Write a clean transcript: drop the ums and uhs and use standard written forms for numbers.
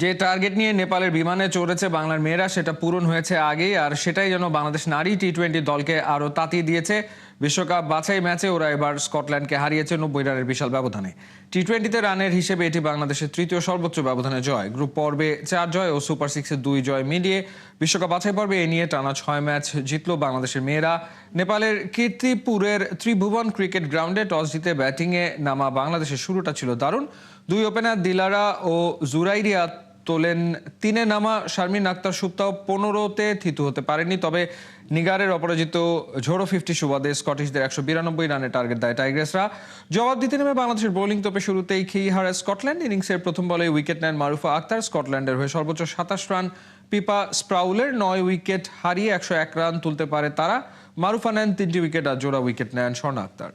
যে টার্গেট নিয়ে নেপালের বিমানে চড়েছে বাংলার মেয়েরা সেটা পূরণ হয়েছে আগেই, আর সেটাই যেন বাংলাদেশ নারী টি-20 দলকে আরও তাতিয়ে দিয়েছে। বিশ্বকাপ বাছাই ম্যাচে ওরা এবার স্কটল্যান্ডকে হারিয়েছে 90 রানের বিশাল ব্যবধানে। টি-20তে রানের হিসেবে এটি বাংলাদেশের তৃতীয় সর্বোচ্চ ব্যবধানে জয়। গ্রুপ পর্বে 4 জয় ও সুপার 6-এর 2 জয় মিলিয়ে বিশ্বকাপ বাছাই পর্বে এ নিয়ে টানা 6 ম্যাচ জিতল বাংলাদেশের মেয়েরা। নেপালের কীর্তিপুরের ত্রিভুবন ক্রিকেট গ্রাউন্ডে টস জিতে ব্যাটিংয়ে নামা বাংলাদেশের শুরুটা ছিল দারুণ। দুই ওপেনার দিলারা ও জুরাইরিয়া তোলেন। 3-এ নামা শারমিন আক্তার সুপ্তাও 15তে থিতু হতে পারেনি, তবে নিগারের অপরাজিত ঝোড়ো 50 সুবাদে স্কটিশদের 192 রানের টার্গেট দেয় টাইগ্রেসরা। জবাব দিতে নেমে বাংলাদেশের বোলিং তোপে শুরুতেই খেই হারায় স্কটল্যান্ড। ইনিংসের প্রথম বলে উইকেট নেন মারুফা আক্তার। স্কটল্যান্ডের হয়ে সর্বোচ্চ 27 রান পিপা স্প্রাউলের। 9 উইকেট হারিয়ে 101 রান তুলতে পারে তারা। মারুফা নেন 3টি উইকেট আর জোড়া উইকেট নেন স্বর্ণা আক্তার।